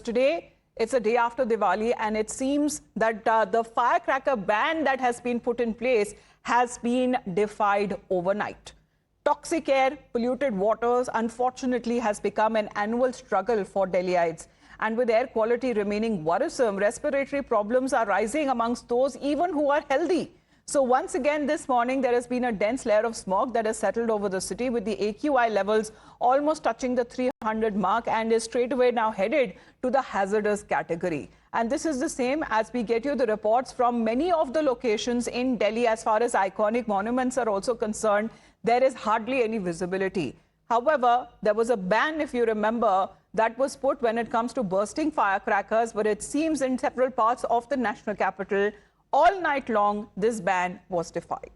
Today, it's a day after Diwali, and it seems that the firecracker ban that has been put in place has been defied overnight. Toxic air, polluted waters, unfortunately, has become an annual struggle for Delhiites. And with air quality remaining worrisome, respiratory problems are rising amongst those even who are healthy. So once again this morning, there has been a dense layer of smog that has settled over the city, with the AQI levels almost touching the 300 mark, and is straight away now headed to the hazardous category. And this is the same as we get you the reports from many of the locations in Delhi. As far as iconic monuments are also concerned, there is hardly any visibility. However, there was a ban, if you remember, that was put when it comes to bursting firecrackers, but it seems in several parts of the national capital, all night long, this ban was defied.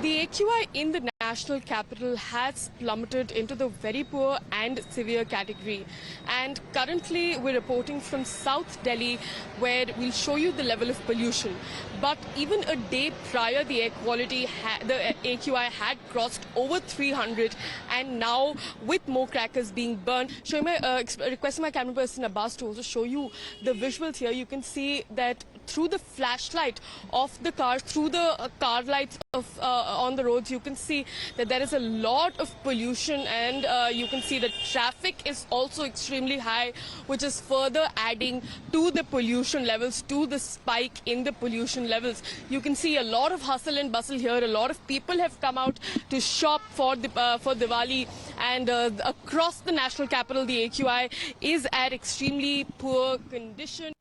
The AQI in the national capital has plummeted into the very poor and severe category. And currently, we're reporting from South Delhi, where we'll show you the level of pollution. But even a day prior, the air quality, the AQI had crossed over 300, and now with more crackers being burned. Requesting my camera person Abbas to also show you the visuals here. You can see that through the flashlight of the car, through the car lights of on the roads, you can see that there is a lot of pollution, and you can see the traffic is also extremely high, which is further adding to the pollution levels, to the spike in the pollution levels. You can see a lot of hustle and bustle here. A lot of people have come out to shop for Diwali, and across the national capital, the AQI is at extremely poor condition.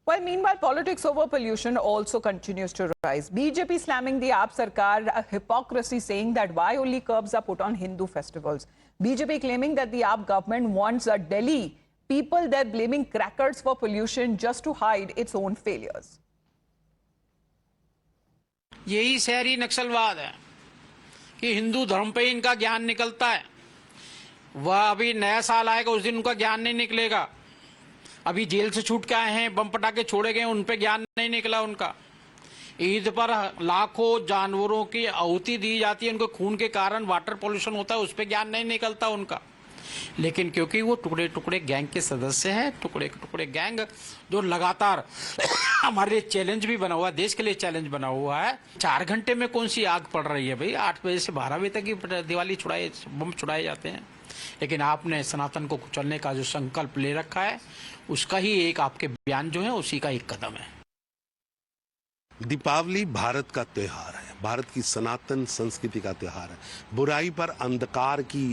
Well, meanwhile, politics over pollution also continues to rise. BJP slamming the AAP Sarkar, a hypocrisy, saying that why only curbs are put on Hindu festivals. BJP claiming that the AAP government wants Delhi people there blaming crackers for pollution just to hide its own failures. यही शहरी नक्सलवाद है कि हिंदू धर्म पे इनका ज्ञान निकलता है। वह अभी नया साल आएगा, उस दिन उनका ज्ञान नहीं निकलेगा। अभी जेल से छूट के आए हैं, बम पटाखे छोड़े गए, उन पे ज्ञान नहीं निकला उनका। ईद पर लाखों जानवरों की आहुति दी जाती है, उनके खून के कारण वाटर पोल्यूशन होता है, उस पे ज्ञान नहीं निकलता उनका। लेकिन क्योंकि वो टुकड़े टुकड़े गैंग के सदस्य हैं, टुकड़े टुकड़े गैंग जो लगातार हमारे लिए चैलेंज भी बना हुआ है, देश के लिए चैलेंज बना हुआ है। 4 घंटे में कौन सी आग पड़ रही है भाई? 8 बजे से 12 बजे तक ही दिवाली बम छुड़ाए जाते हैं। लेकिन आपने सनातन को कुचलने का जो संकल्प ले रखा है, उसका ही एक आपके बयान जो है, उसी का एक कदम है। दीपावली भारत का त्योहार है, भारत की सनातन संस्कृति का त्योहार है, बुराई पर अंधकार की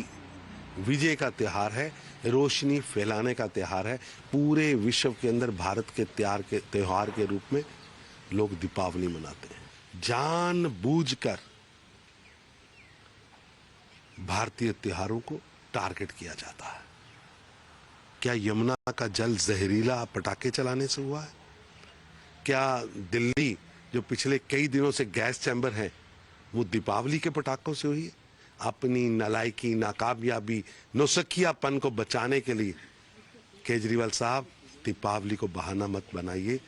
विजय का त्योहार है, रोशनी फैलाने का त्योहार है। पूरे विश्व के अंदर भारत के त्योहार के रूप में लोग दीपावली मनाते हैं। जानबूझकर भारतीय त्योहारों को टारगेट किया जाता है। क्या यमुना का जल जहरीला पटाखे चलाने से हुआ है? क्या दिल्ली जो पिछले कई दिनों से गैस चैम्बर है, वो दीपावली के पटाखों से हुई है? अपनी नालायकी, नाकामयाबी, नौसिखियापन को बचाने के लिए केजरीवाल साहब, दीपावली को बहाना मत बनाइए,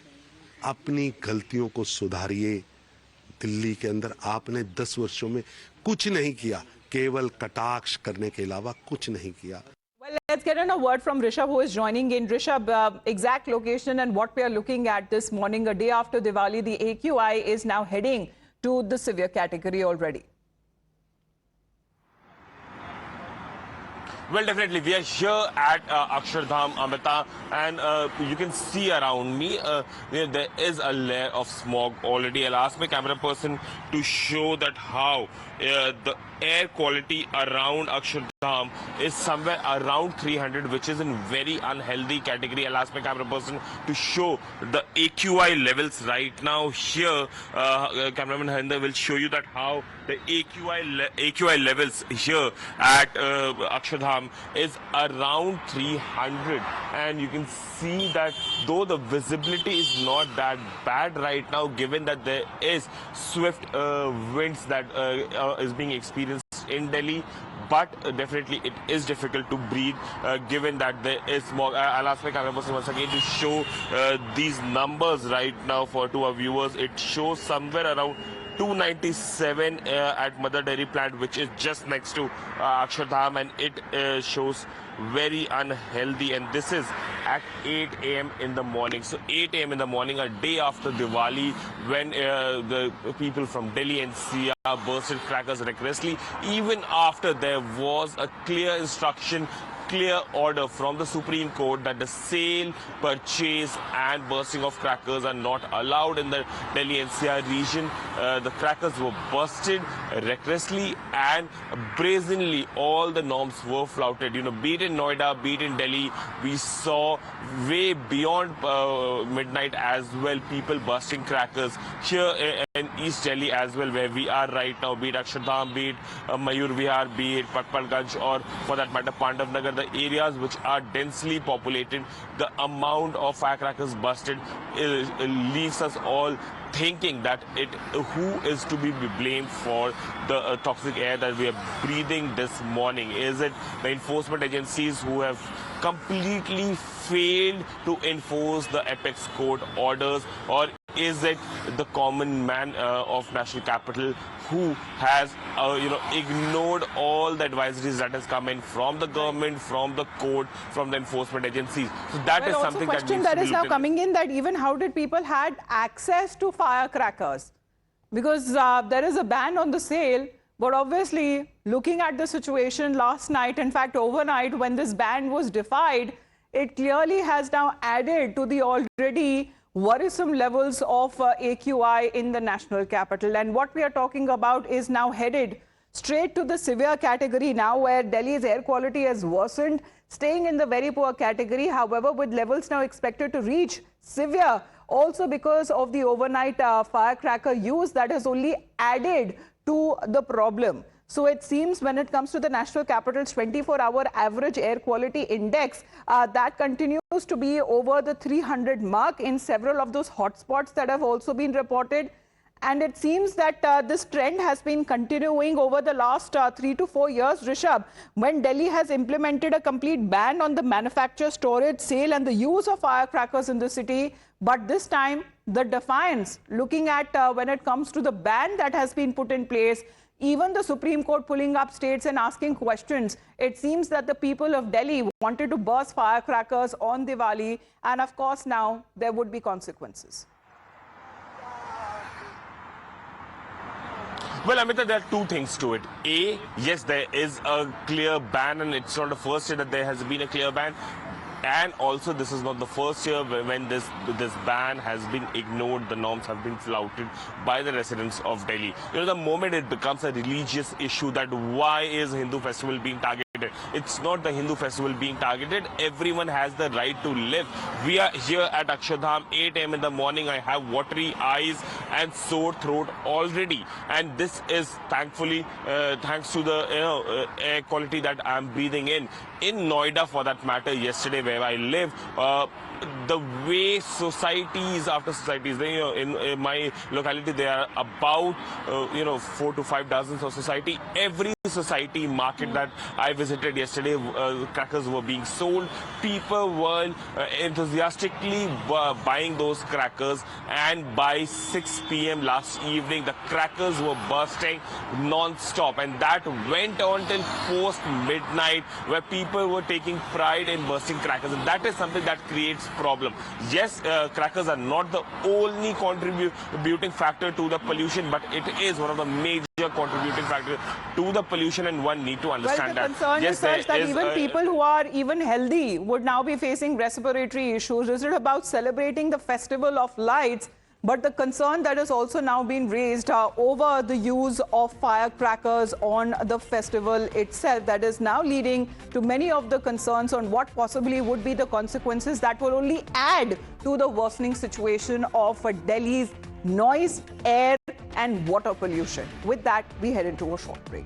अपनी गलतियों को सुधारिए। दिल्ली के अंदर आपने 10 वर्षों में कुछ नहीं किया, केवल कटाक्ष करने के अलावा कुछ नहीं किया। Well, let's get in a word from Rishabh, who is joining in. Rishabh, exact location and what we are looking at this morning, a day after Diwali, the AQI is now heading to the severe category already. Well, definitely. We are here at Akshardham, Amita, and you can see around me, there is a layer of smog already. I'll ask my camera person to show that how the air quality around Akshardham is somewhere around 300, which is in very unhealthy category. I'll ask my camera person to show the AQI levels right now. Here, cameraman Harinder will show you that how the AQI levels here at Akshardham is around 300, and you can see that though the visibility is not that bad right now, given that there is swift winds that is being experienced in Delhi, but definitely it is difficult to breathe given that there is smog. I'll ask my camera person once again to show these numbers right now to our viewers. It shows somewhere around 297 at Mother Dairy plant, which is just next to Akshardham, and it shows very unhealthy, and this is at 8 a.m. in the morning. So 8 a.m. in the morning, a day after Diwali, when the people from Delhi and NCR bursted crackers recklessly, even after there was a clear instruction, clear order from the Supreme Court that the sale, purchase and bursting of crackers are not allowed in the Delhi NCR region. The crackers were busted recklessly and brazenly. All the norms were flouted. You know, be it in Noida, be it in Delhi, we saw way beyond midnight as well, people bursting crackers. Here in East Delhi as well, where we are right now, be it Akshardham, be it Anand Vihar, be it Patparganj, or for that matter Pandavnagar, the areas which are densely populated, the amount of firecrackers busted leaves us all thinking that who is to be blamed for the toxic air that we are breathing this morning. Is it the enforcement agencies who have completely failed to enforce the apex court orders, or is it the common man of national capital who has ignored all the advisories that has come in from the government, from the court, from the enforcement agencies? So that is something that needs that to be is now looked coming in, that even how did people had access to firecrackers? Because there is a ban on the sale, but obviously looking at the situation last night, in fact overnight, when this ban was defied, it clearly has now added to the already worrisome levels of AQI in the national capital. And what we are talking about is now headed straight to the severe category now, where Delhi's air quality has worsened, staying in the very poor category, however, with levels now expected to reach severe, also because of the overnight firecracker use that has only added to the problem. So it seems when it comes to the national capital's 24-hour average air quality index, that continues to be over the 300 mark in several of those hotspots that have also been reported. And it seems that this trend has been continuing over the last 3 to 4 years, Rishabh, when Delhi has implemented a complete ban on the manufacture, storage, sale and the use of firecrackers in the city. But this time, the defiance, looking at when it comes to the ban that has been put in place, even the Supreme Court pulling up states and asking questions, it seems that the people of Delhi wanted to burst firecrackers on Diwali, and of course now there would be consequences. Well, Amita, there are two things to it. A, yes, there is a clear ban, and it's not the first year that there has been a clear ban. And also, this is not the first year when this ban has been ignored, the norms have been flouted by the residents of Delhi. You know, the moment it becomes a religious issue, that why is Hindu festival being targeted? It's not the Hindu festival being targeted. Everyone has the right to live. We are here at Akshardham, 8 a.m. in the morning. I have watery eyes and sore throat already. And this is thankfully thanks to the air quality that I'm breathing in. In Noida, for that matter, yesterday where I live, the way societies after societies, in my locality, there are about 4 to 5 dozens of society. Every society market that I visited yesterday, crackers were being sold. People were enthusiastically buying those crackers, and by 6 p.m. last evening, the crackers were bursting non-stop, and that went on till post midnight, where people were taking pride in bursting crackers, and that is something that creates problem. Yes, crackers are not the only contributing factor to the pollution, but it is one of the major contributing factors to the pollution, and one need to understand the concern yes, is such that even people who are even healthy would now be facing respiratory issues. Is it about celebrating the festival of lights? But the concern that has also now been raised over the use of firecrackers on the festival itself, that is now leading to many of the concerns on what possibly would be the consequences that will only add to the worsening situation of Delhi's noise, air and water pollution. With that, we head into a short break.